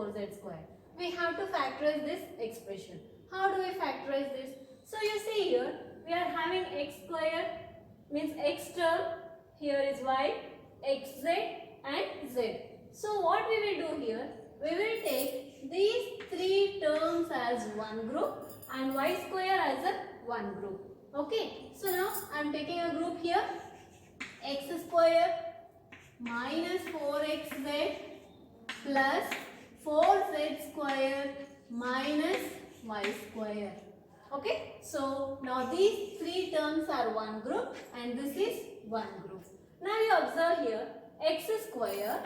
4z square. We have to factorize this expression. How do we factorize this? So you see here, we are having x square means x term, here is y, xz and z. So what we will do here, we will take these three terms as one group and y square as a one group. Okay, so now I am taking a group here, x square minus 4xz plus 4z square minus y square. Okay, so now these three terms are one group and this is one group. Now you observe here, x square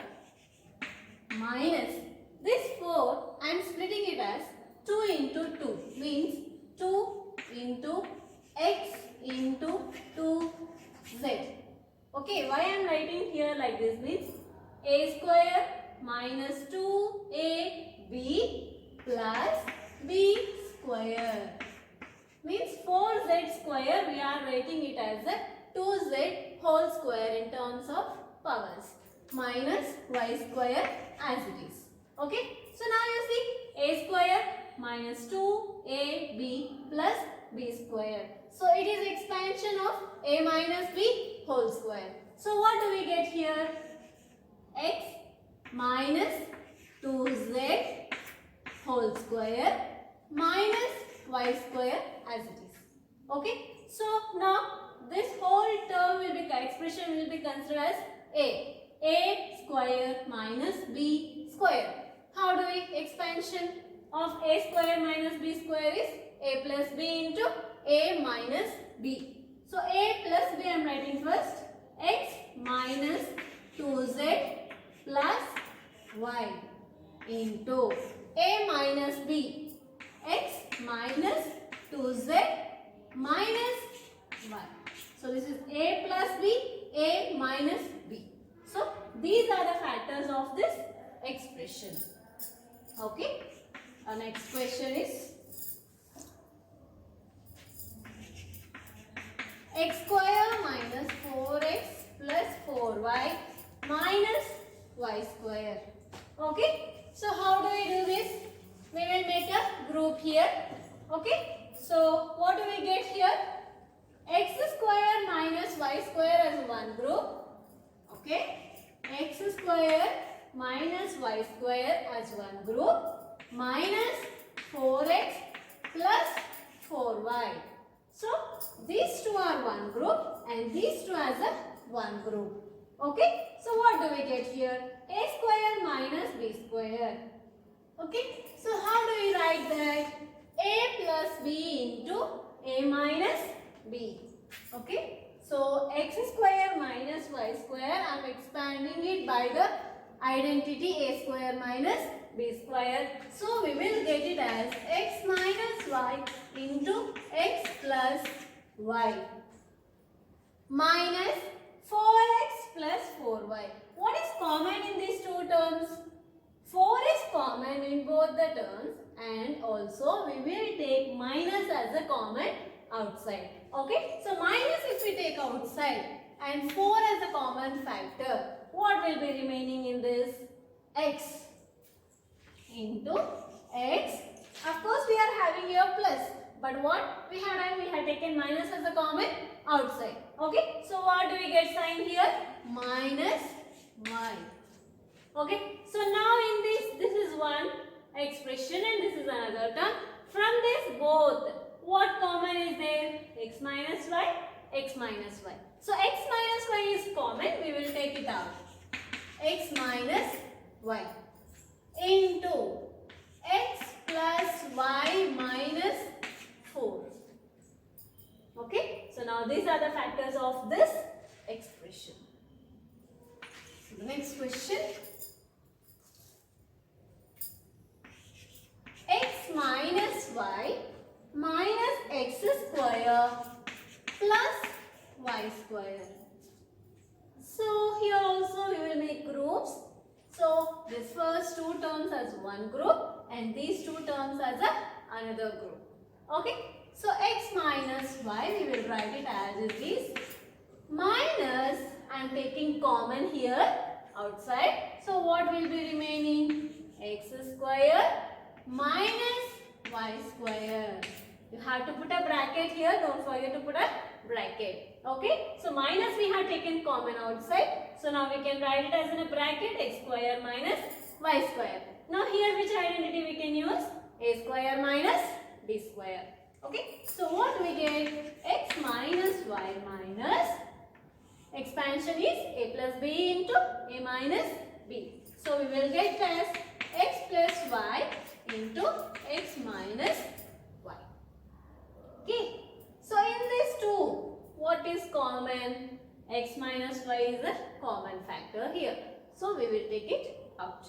minus this 4, I am splitting it as 2 into 2 means 2 into x into 2z. Okay, why I am writing here like this means a square minus 2ab plus b square means 4z square, we are writing it as a 2z whole square in terms of powers minus y square as it is. Okay, so now you see a square minus 2ab plus b square. So it is expansion of a minus b whole square. So what do we get here? X minus 2z whole square minus y square as it is. Okay, so now this whole term will be, expression will be considered as a square minus b square. How do we expansion of a square minus b square is a plus b into a minus b. So a plus b I am writing first, x minus 2z plus y into a minus b, x minus 2z minus y. So this is a plus b, a minus b. So these are the factors of this expression. Okay, our next question is x square minus 4x plus 4y minus y square. Okay, so how do we do this? We will make a group here. Okay, so what do we get here? X square minus y square as one group. Okay, x square minus y square as one group minus 4x plus 4y. So these two are one group and these two as a one group. Okay, so what do we get here? A square minus b square. Okay, so how do we write that? A plus b into a minus b. Okay, so x square minus y square, I am expanding it by the identity a square minus b square. So we will get it as x minus y into x plus y minus 4x plus 4y. What is common in these two terms? 4 is common in both the terms and also we will take minus as a common outside. Okay, so minus if we take outside and 4 as a common factor, what will be remaining in this? X into x. Of course we are having here plus, but what we have done, we have taken minus as a common outside. Okay, so what do we get sign here? Minus y. Okay, so now in this is one expression and this is another term. From this both, what common is there? X minus y, x minus y. So x minus y is common, we will take it out. X minus y into x plus y minus 4. Okay, so now these are the factors of this expression. So the next question. X minus y minus x square plus y square. So here also we will make groups. So this first two terms as one group and these two terms as another group. Okay. So x minus y we will write it as it is minus, I am taking common here outside. So what will be remaining? X square minus y square. You have to put a bracket here. Don't forget to put a bracket. Okay. So minus we have taken common outside. So now we can write it as in a bracket x square minus y square. Now here which identity we can use? A square minus b square. Okay. So what we get? X minus y minus expansion is a plus b into a minus b. So we will get as x plus y into x minus y. Okay. So in these two, what is common? X minus y is a common factor here. So we will take it out.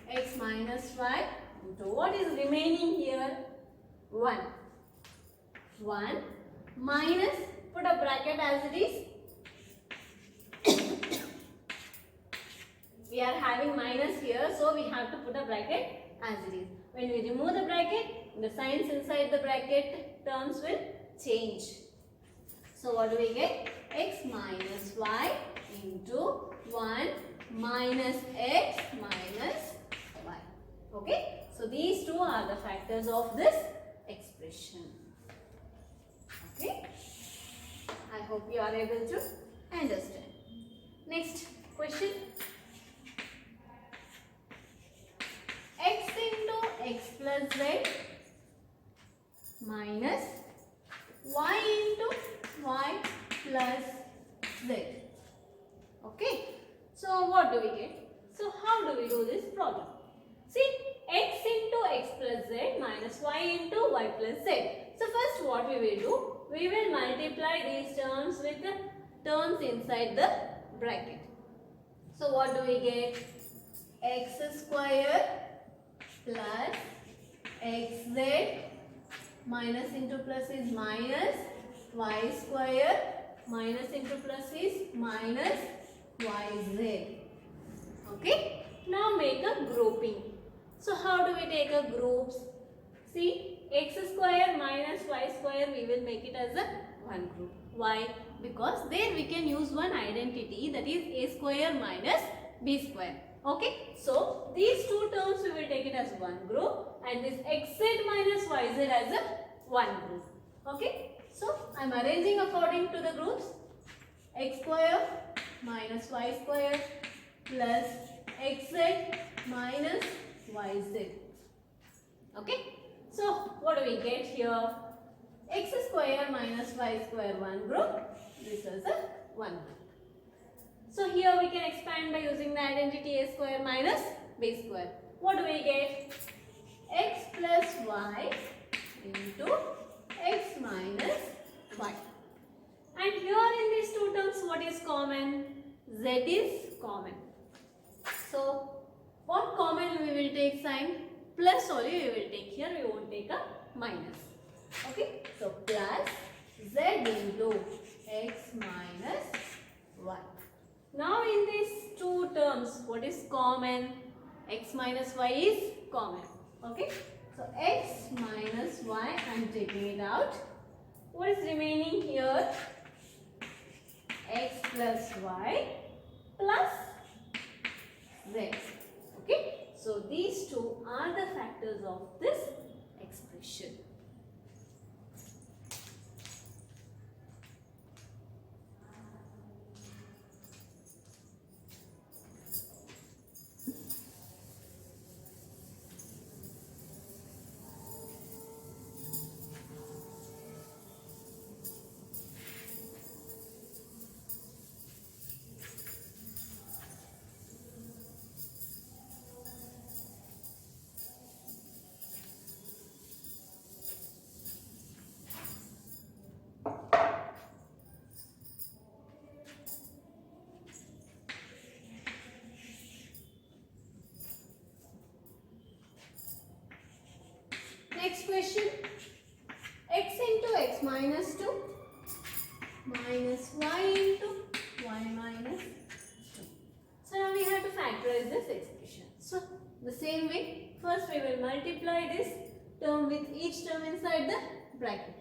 X minus y into what is remaining here? 1. 1 minus, put a bracket as it is. We are having minus here, so we have to put a bracket as it is. When we remove the bracket, the signs inside the bracket terms will change. So what do we get? X minus y into 1 minus x minus y. Okay? So these two are the factors of this expression. Okay? I hope you are able to understand. Next question. X into x plus z minus y into y plus z. Okay. So what do we get? So how do we do this problem? See, x into x plus z minus y into y plus z. So first what we will do? We will multiply these terms with the terms inside the bracket. So what do we get? X square plus xz minus into plus is minus y square minus into plus is minus yz. Okay. Now make a grouping. So how do we take a groups? See, x square minus y square, we will make it as a one group. Why? Because there we can use one identity, that is a square minus b square. Okay. So these two terms we will take it as one group and this xz minus yz as a one group. Okay. So I am arranging according to the groups. X square minus y square plus xz minus yz. Okay. So what do we get here? X square minus y square one group. This is a one group. So here we can expand by using the identity a square minus b square. What do we get? X plus y into x minus y. And here in these two terms, what is common? Z is common. So what common we will take sign? Plus only we will take here, we won't take a minus. Okay. So plus z into x minus y. Now in these two terms, what is common? X minus y is common. Okay. So x minus y, I am taking it out. What is remaining here? X plus y plus z. Okay. So these two are the factors of this expression. Next question. X into x minus 2 minus y into y minus 2. So now we have to factorize this expression. So the same way, first we will multiply this term with each term inside the bracket.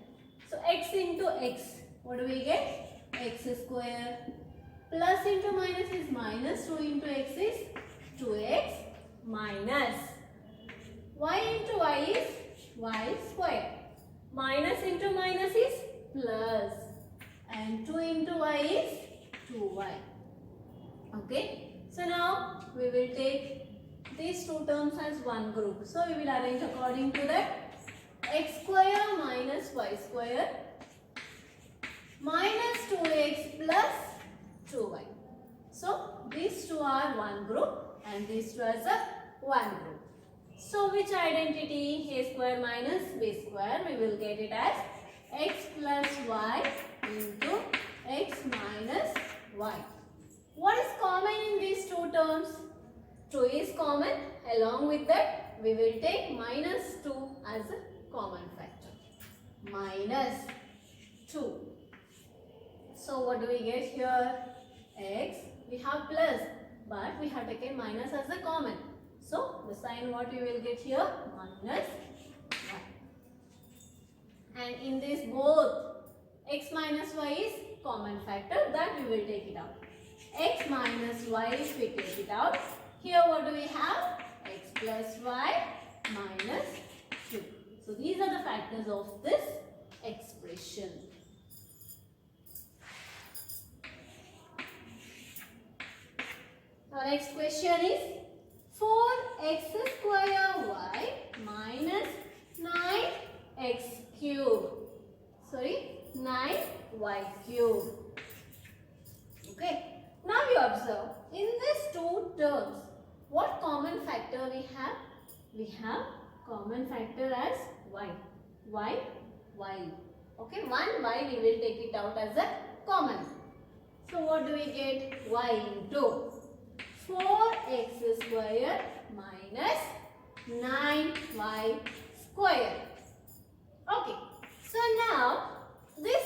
So x into x, what do we get? X square plus into minus is minus, 2 into x is 2x minus. Y into y is y square. Minus into minus is plus. And 2 into y is 2y. Okay. So now we will take these two terms as one group. So we will arrange according to that. X square minus y square minus 2x plus 2y. So these two are one group and these two are one group. So which identity, a square minus b square, we will get it as x plus y into x minus y. What is common in these two terms? 2 is common. Along with that, we will take minus 2 as a common factor. Minus 2. So what do we get here? X. We have plus, but we have taken minus as a common. So the sign what we will get here? Minus 1. And in this both, x minus y is common factor, that we will take it out. X minus y, if we take it out, here what do we have? X plus y minus 2. So these are the factors of this expression. Our next question is 4x square y minus 9x cube. Sorry, 9y cube. Okay. Now you observe, in these two terms, what common factor we have? We have common factor as y. Y. Okay, one y we will take it out as a common. So what do we get? Y into 4x square minus 9y square. Okay, so now this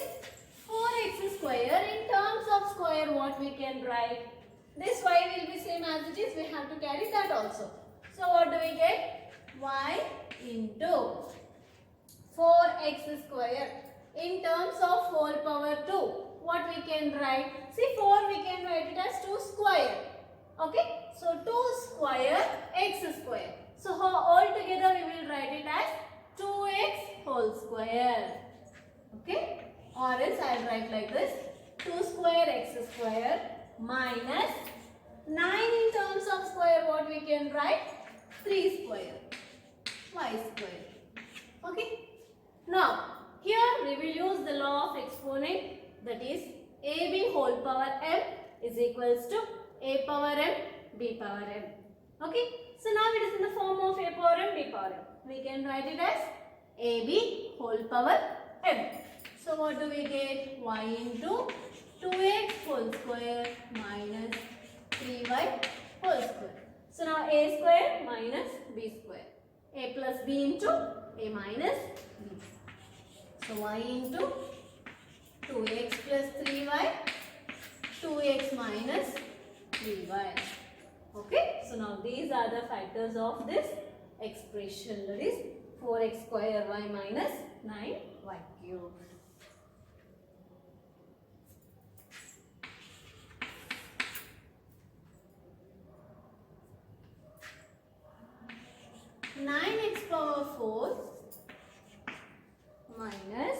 4x square, in terms of square, what we can write? This y will be same as it is, we have to carry that also. So what do we get? Y into 4x square. In terms of 4 power 2, what we can write? See, 4 we can write it as 2 square. Okay, so 2 square x square. So all together we will write it as 2x whole square. Okay. Or else I will write like this, 2 square x square minus 9 in terms of square, what we can write? 3 square y square. Okay. Now, here we will use the law of exponent, that is ab whole power m is equals to a power m b power m. Okay. So now it is in the form of a power m b power m. We can write it as ab whole power m. So what do we get? Y into 2x whole square minus 3y whole square. So now a square minus b square. A plus b into a minus b. So y into 2x plus 3y, 2x minus 3y. Okay. So now these are the factors of this expression, that is 4x square y minus 9y cube. X power 4 minus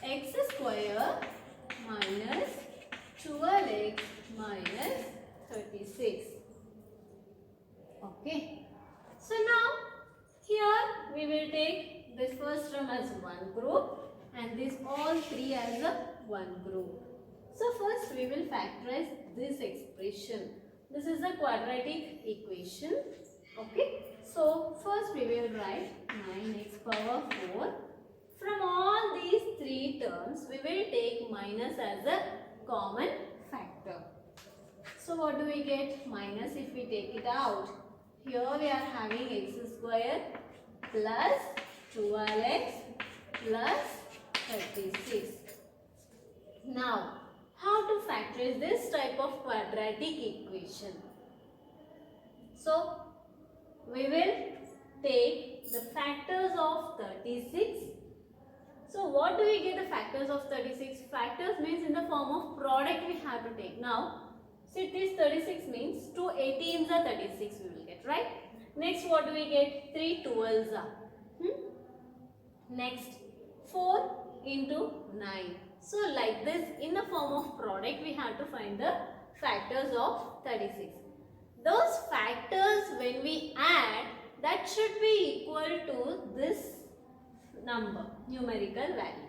x square minus 12x minus 36. Okay. So now here we will take this first term as one group and this all three as a one group. So first we will factorize this expression. This is a quadratic equation. Okay. So first we will write 9x power 4. From all these three terms, we will take minus as a common factor. So what do we get? Minus, if we take it out, here we are having x square plus 12x plus 36. Now, how to factorize this type of quadratic equation? So, we will take the factors of 36. So what do we get the factors of 36? Factors means in the form of product we have to take. Now, see this 36 means 2 18s are 36 we will get, right? Next, what do we get? 3 12s are. Next, 4 into 9. So like this, in the form of product, we have to find the factors of 36. Those factors, when we add, that should be equal to this number, numerical value.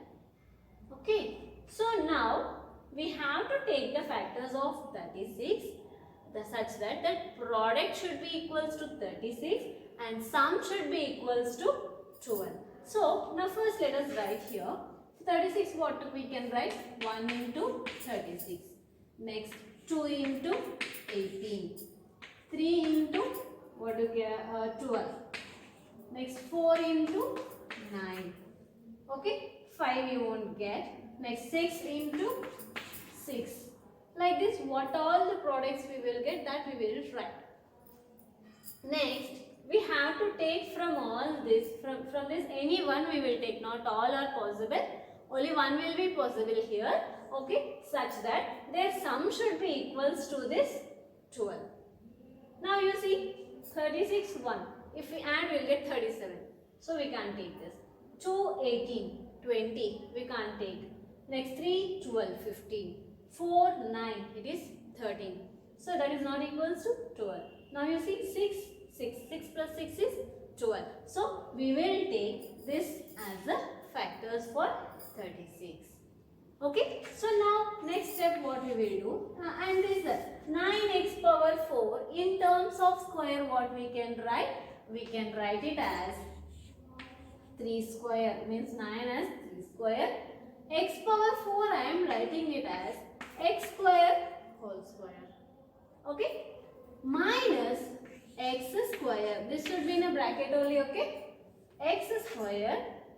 Okay. So now, we have to take the factors of 36 such that the product should be equals to 36 and sum should be equals to 12. So, now first let us write here. 36, what we can write? 1 into 36. Next, 2 into 18. 3 into, what do you get? 12. Next, 4 into 9. Okay, 5 you won't get. Next, 6 into 6. Like this, what all the products we will get, that we will write. Next, we have to take from all this, from this any one we will take, not all are possible, only one will be possible here, okay, such that their sum should be equals to this 12. Now you see, 36, 1, if we add we will get 37, so we can't take this. 2, 18, 20, we can't take. Next, 3, 12, 15, 4, 9, it is 13, so that is not equals to 12. Now you see, 6 plus 6 is 12. So, we will take this as the factors for 36. Okay. So, now next step what we will do. And this 9x power 4 in terms of square, what we can write? We can write it as 3 square, means 9 as 3 square. X power 4 I am writing it as x square whole square. Okay. Minus x square, this should be in a bracket only, okay, x square.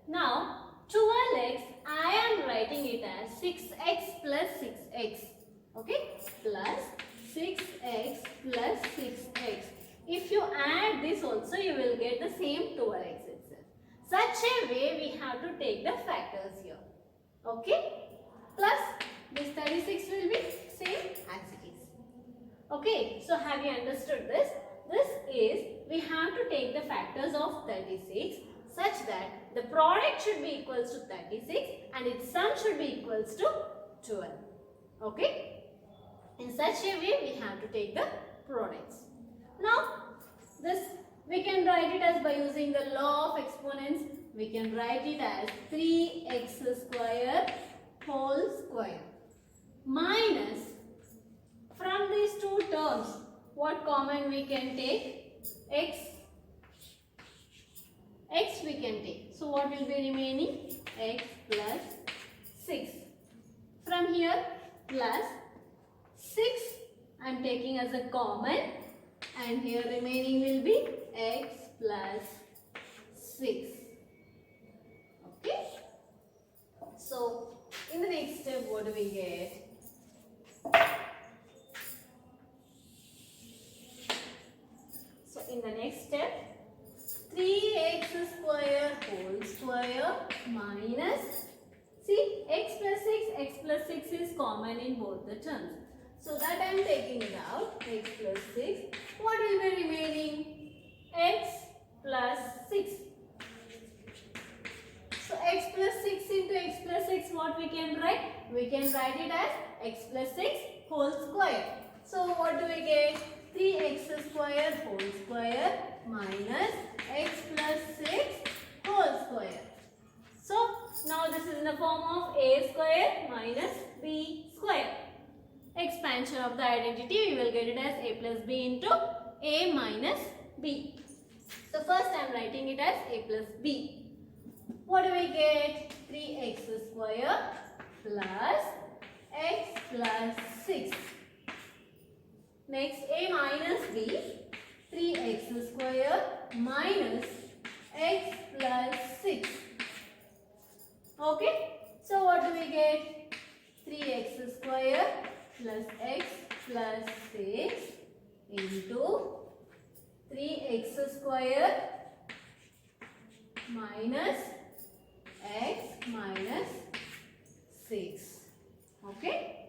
Now 12x I am writing it as 6x plus 6x, okay, plus 6x plus 6x. If you add this also, you will get the same 12x itself. Such a way we have to take the factors here, okay, plus this 36 will be same as it is. Okay, so have you understood this? This is, we have to take the factors of 36 such that the product should be equals to 36 and its sum should be equals to 12. Okay? In such a way, we have to take the products. Now, this we can write it as by using the law of exponents. We can write it as 3x square whole square minus, from these two terms, what common we can take? X we can take. So what will be remaining? X plus 6. From here plus 6 I am taking as a common, and here remaining will be x plus 6. Okay. So in the next step, what do we get? In the next step, 3x square whole square minus, see, x plus 6 is common in both the terms. So that I am taking it out, x plus 6. What will be remaining? X plus 6. So x plus 6 into x plus 6, what we can write? We can write it as x plus 6 whole square. So what do we get? 3x square whole square minus x plus 6 whole square. So now this is in the form of a square minus b square. Expansion of the identity, we will get it as a plus b into a minus b. So first I am writing it as a plus b. What do we get? 3x square plus x plus 6. Next, a minus b, 3x square minus x plus 6. Okay, so what do we get? 3x square plus x plus 6 into 3x square minus x minus 6. Okay.